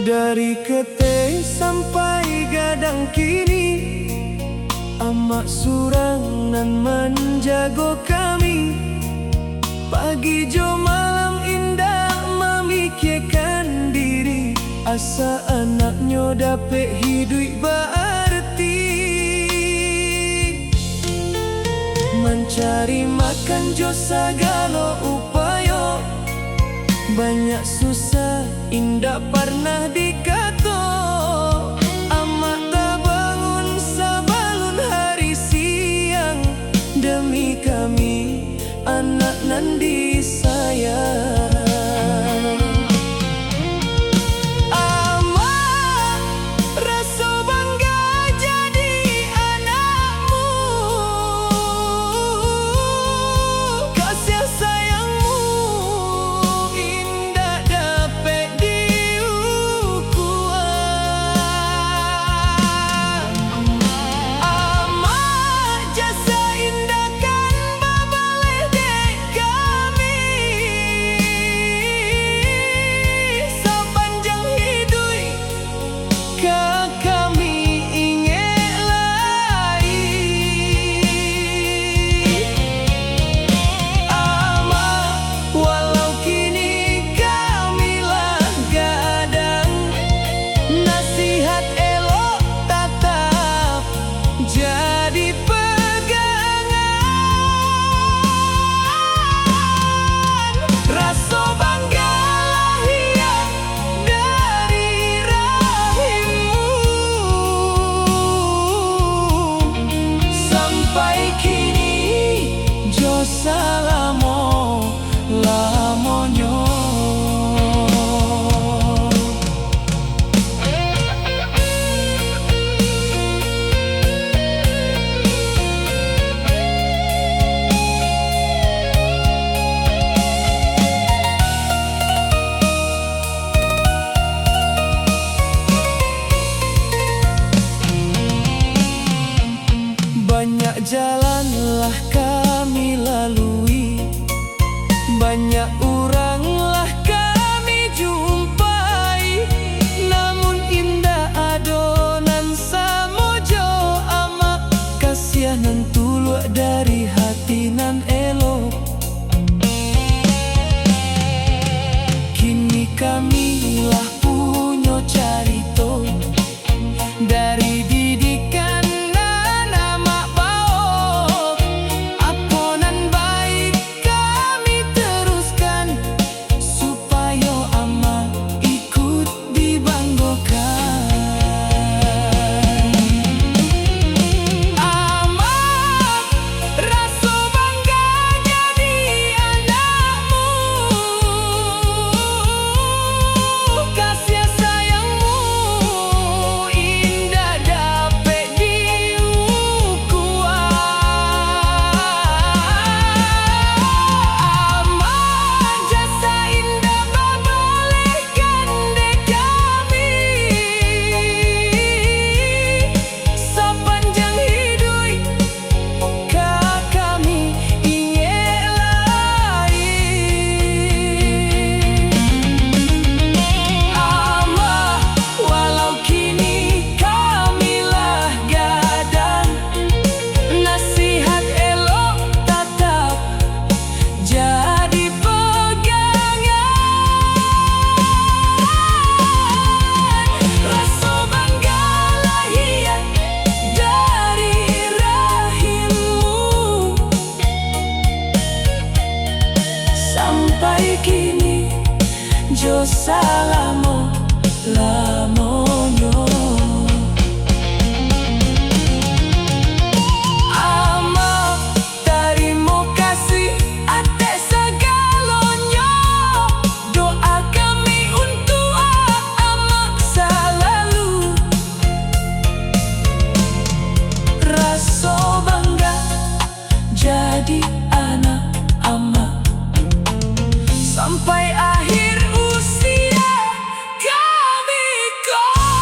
Dari Kete sampai Gadang kini, amak surangan menjago kami. Pagi jo malam indah memikirkan diri, asa anaknya dapat hidup berarti. Mencari makan jo segala upaya, banyak susah indah pernah dikata. Amak tak bangun sebelum hari siang, demi kami anak nan disayang. Amak rasa bangga jadi anakmu, kasih sayangmu indah dapat diukur. Amak jasa indah kan babalai dek kami, sepanjang hidup kami ingin lagi. Amak walau kini kami lah gadang, nasihat elok tetap jadi pegangan. Rasa bangga lahir dari rahimmu, sampai kini jo salamo lamonyo. Banyak jalanlah kami lalui, banyak oranglah kami jumpai, namun indah adonan samojo. Amak kasihanan tuluk dari hati nan elok. Kini kami lah punya carito, dari didikan nan amak bawa. Aponan baik kami teruskan, supaya amak ikut dibanggakan. Amak rasa bangga jadi anakmu, kasih sayangmu indah dapat diukur. Amak jasa indah babalaikan dek kami, sepanjang hidup kami ingin lagi. Amak walau kini kami lah gadang, nasihat elok tetap jadi pegangan. Rasa bangga lahir dari rahimmu, sampai kini jo salamo lamonyo. Amak terima kasih atas segalanya, doa kami untuk amak selalu. Rasa bangga jadi anak amak, sampai akhir usia kami kau.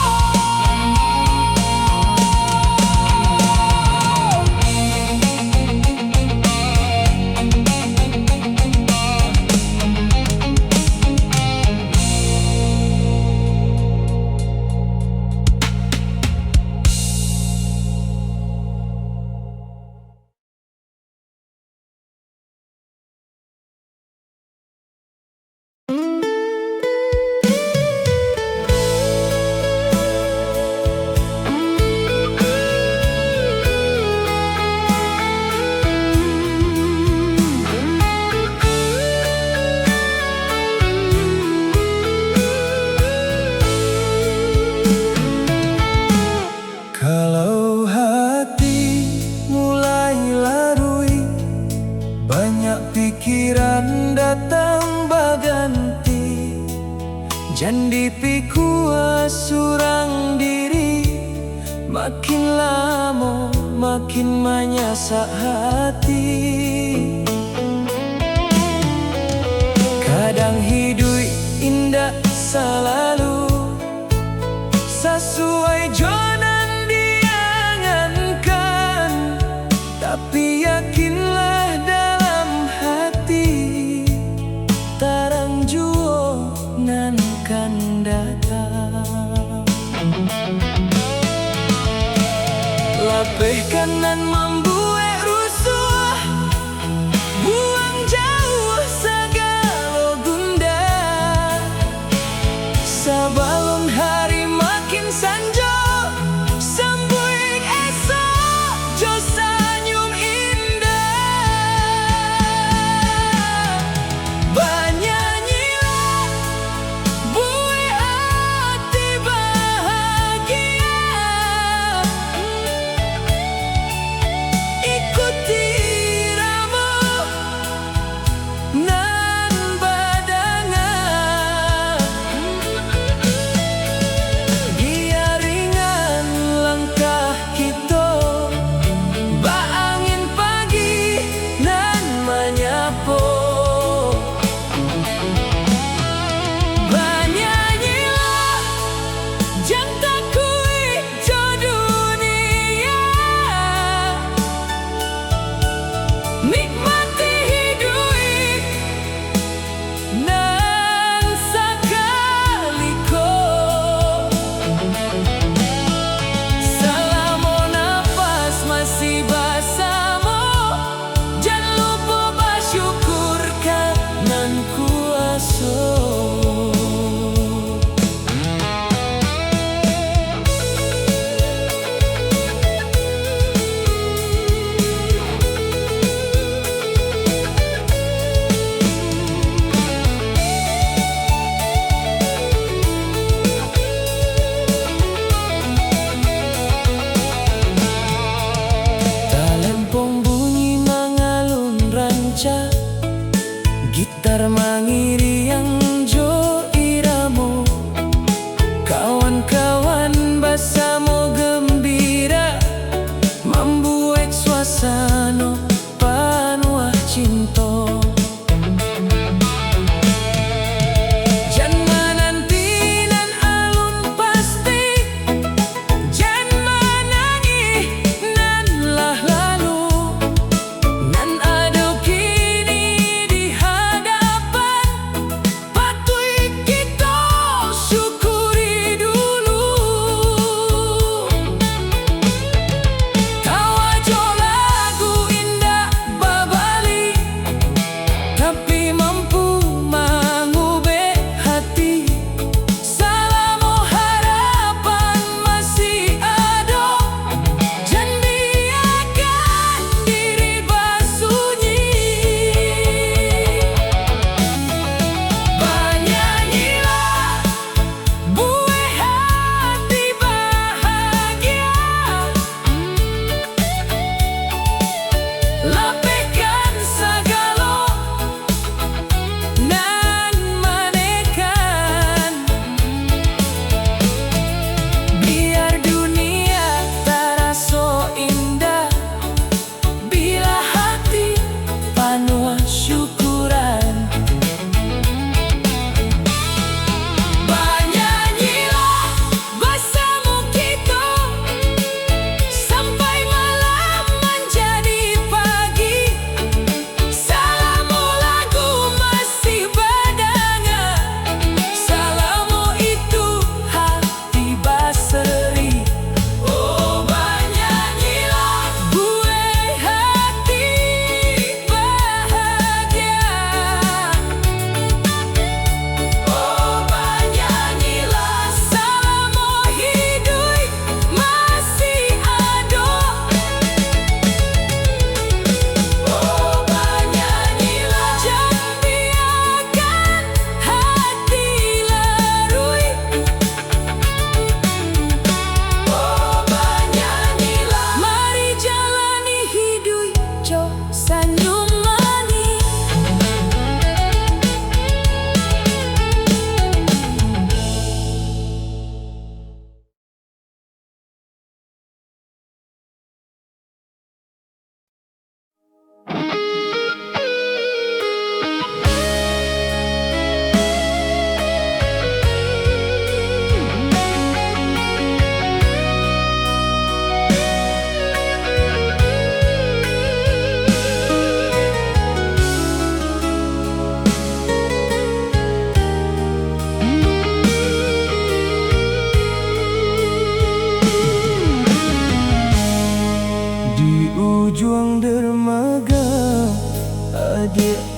Jandi pikua surang diri, makin lama makin manyasak hati. Kadang hidup indah selalu sesuai jonan diangankan, tapi yakinlah dalam hati tarang juo nan kan datang. Lapeh kanan membuat rusuh, buang jauh segala gundah. Sebelum hari makin sanjo, sambui esok jo senyum indah. Bernyanyilah buai hati bahagia.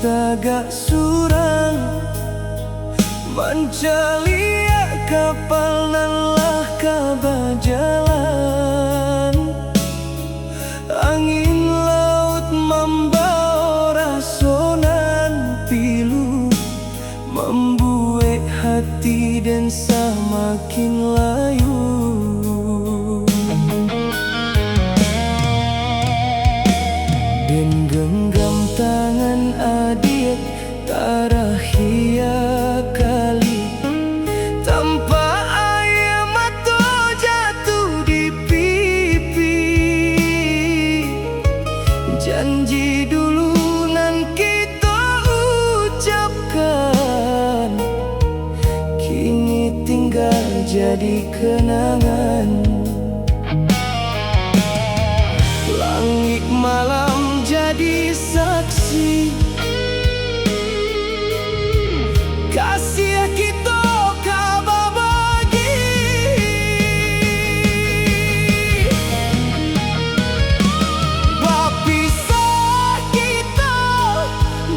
tagak surang mencelia kapal nan lah kabajalan. Angin laut membawa rasonan pilu, membuat hati dan semakin layu. Dan genggam tangan adik tarahia kali, tanpa air mata jatuh di pipi. Janji dulu nan kita ucapkan, kini tinggal jadi kenangan. Langit malam jadi saksi, kasih kita kabar bagi. Berpisah kita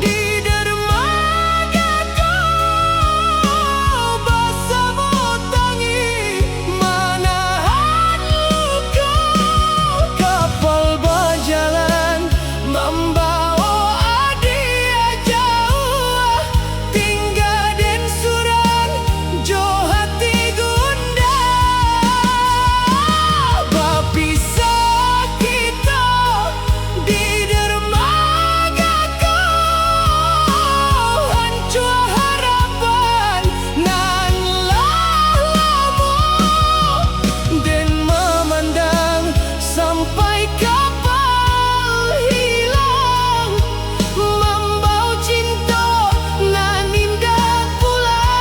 di dermaga kau, bersama tangi menahan luka. Kapal berjalan membawa adik jauh, tinggal dan suran jo hati gundah. Berpisah kita di dermaga kau, hancur harapan nan lama, dan memandang sampai kapal hilang, membawa cinta nan indah pulang.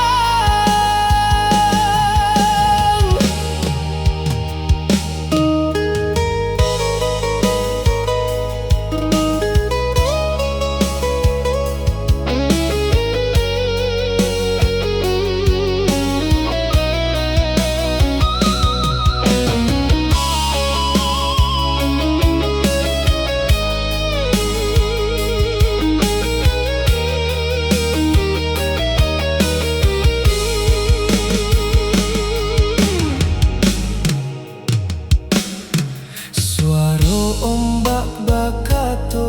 Suara ombak bakato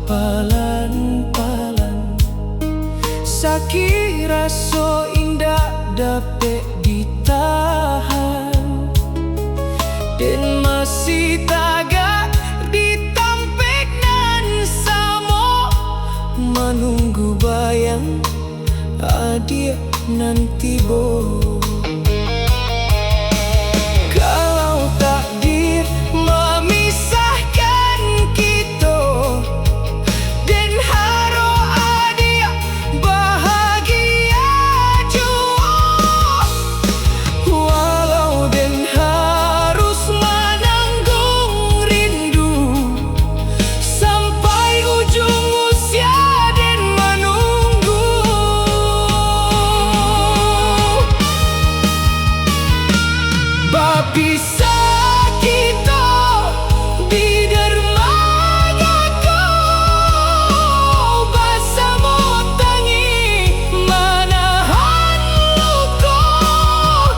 palan-palan, sakit rasa indah dapat ditahan, dan masih tagak ditampik nan sama, menunggu bayang adik nanti bo. Kalau takdir memisahkan kita, dan haro adik bahagia jua, walau dan harus menanggung rindu sampai ujung usia dan menunggu. Berpisah kita di dermaga kau, bersama tangi menahan luka.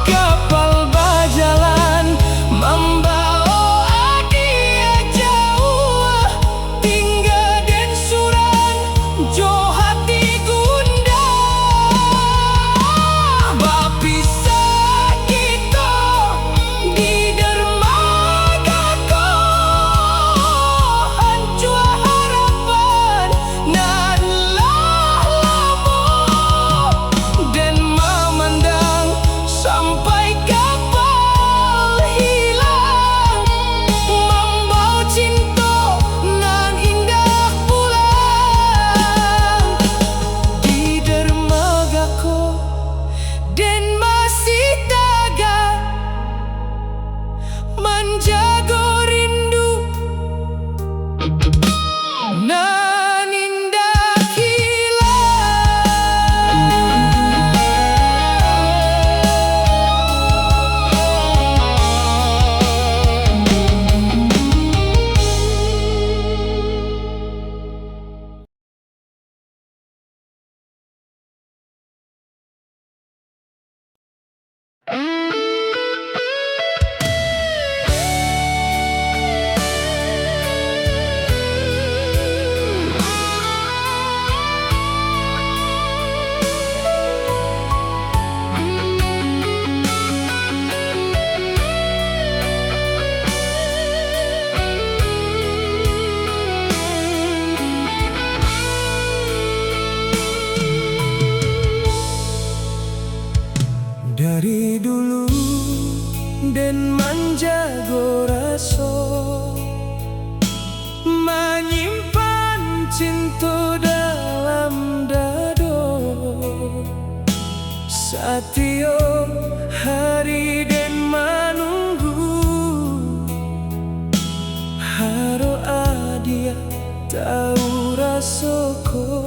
Kapal berjalan membawa adik jauh, tinggal dan suran jo hati gundah. Berpisah kita di Dari dulu den manjago raso menyimpan cinta dalam dado. Satyo hari den manunggu haro adia tahu rasoko.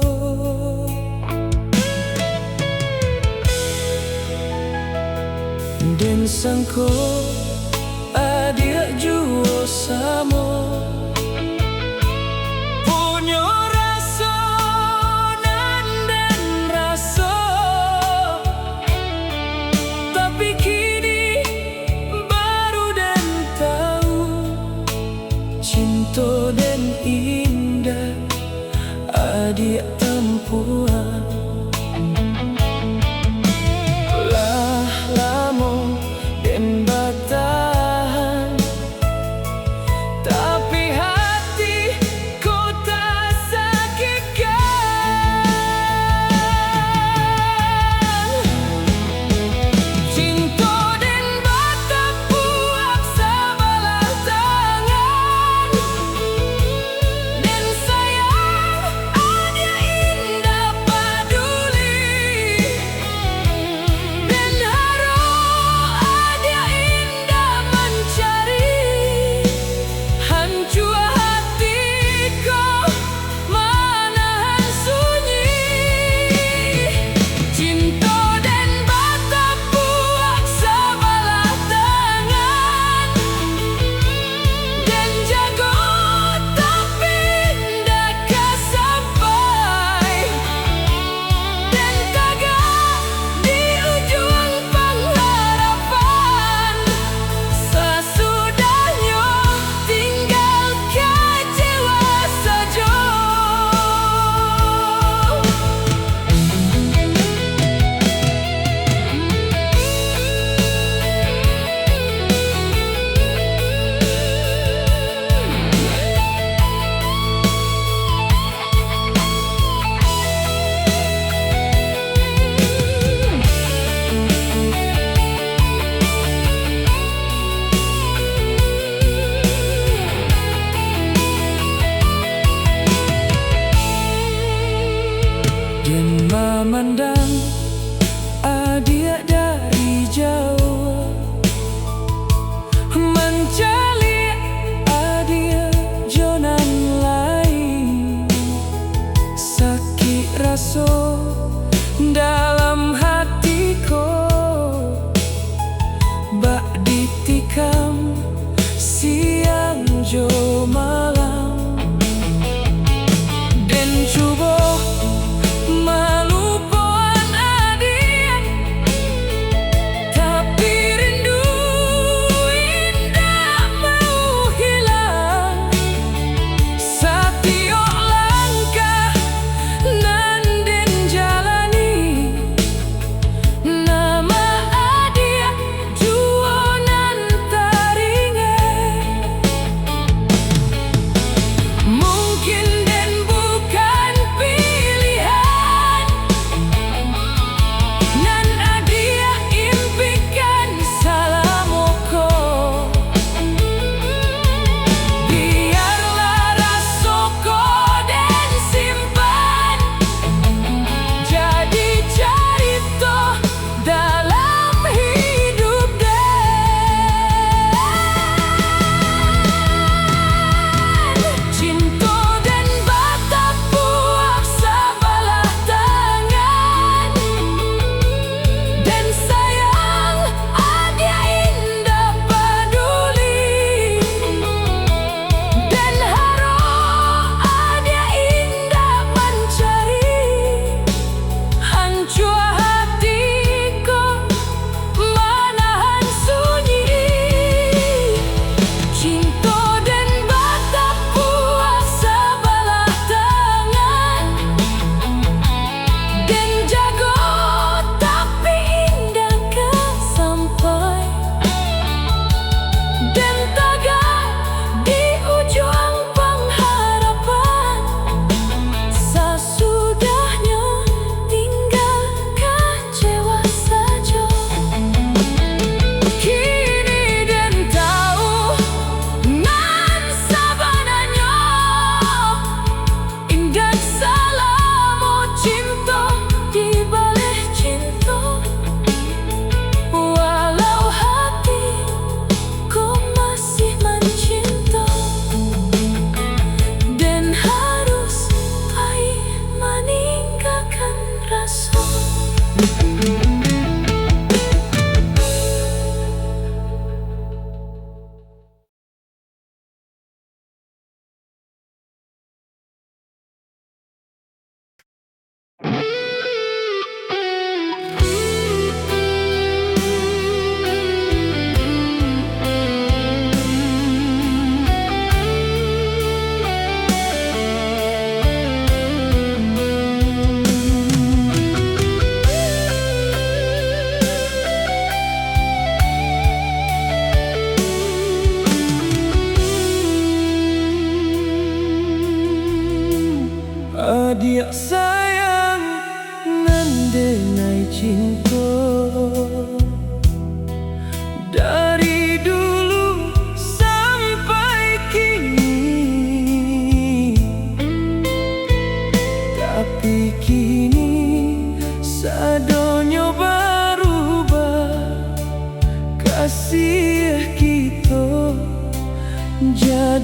Den sangko adia juo samo punya rasa nan den rasa, tapi kini baru den tahu cinta den indah adia tempuhan. Tapi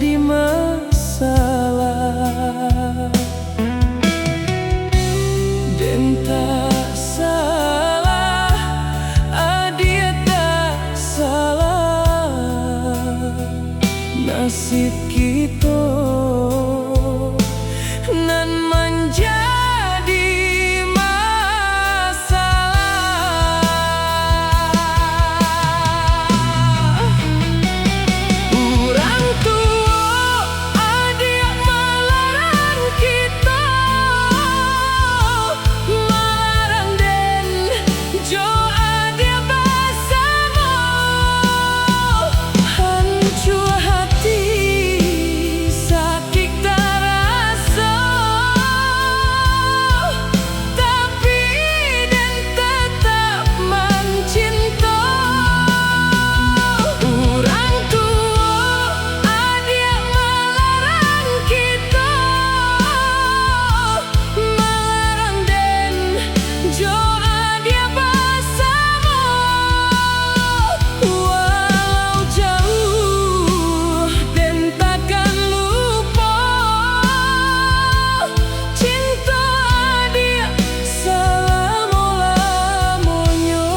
jadi masalah. Dan tak salah, dia tak salah. Nasib kita nan menjadi masalah. Orang tua dia melarang kita, melarang dan doa dia bersama. Hancur hati, sakit terasa, tapi dan tetap mencinta. Orang tua dia melarang kita, melarang dan doa dia bersama. Walau jauh dan takkan lupa, cinta dia selama-lamanya.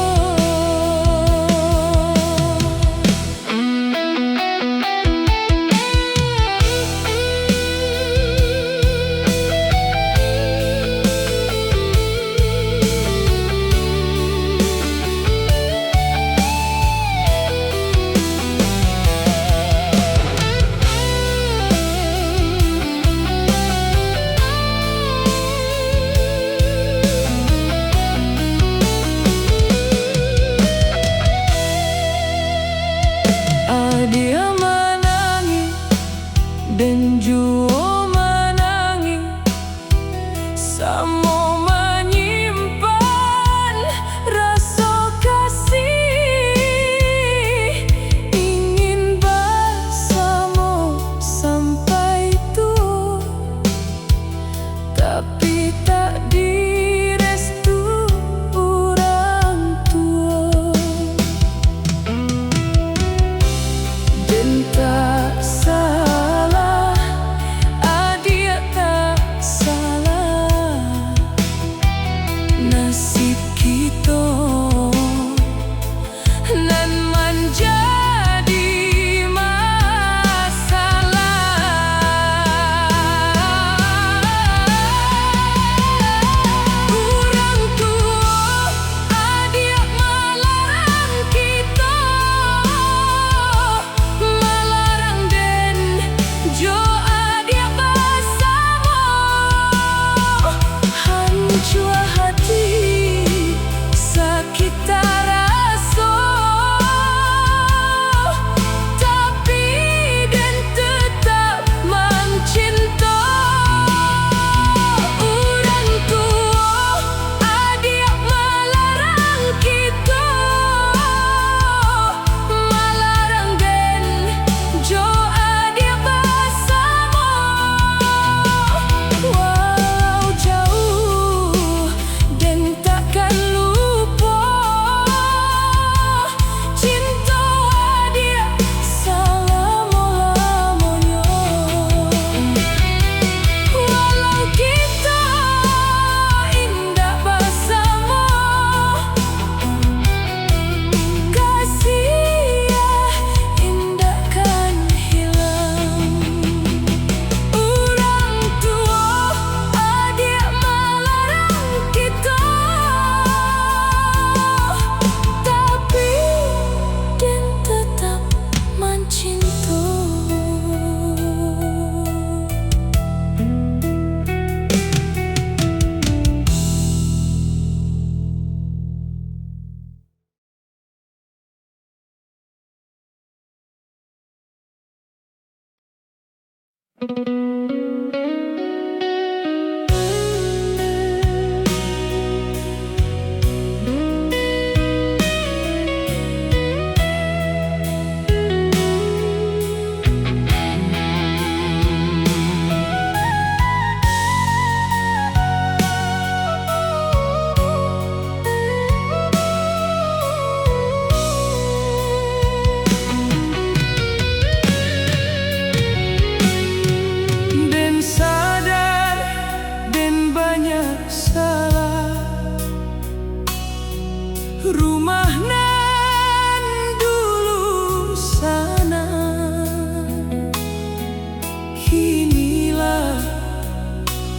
Dia menangis dan juga menangis, sama menyimpan rasa kasih, ingin bersama sampai tua, tapi tak direstu orang tua. Dan tak salah, dia tak salah. Nasib kita nan menjadi masalah. Orang tua dia melarang kita, melarang dan doa dia bersama. Hancur hati, sakit terasa, tapi dan tetap mencinta. Orang tua dia melarang kita, melarang dan doa dia bersama. Walau jauh dan takkan lupa, cinta dia selama-lamanya. Walau kita indah bersama, kasih indah kan hilang. Orang tua dia melarang kita, tapi dan tetap mencinta.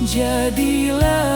Jadilah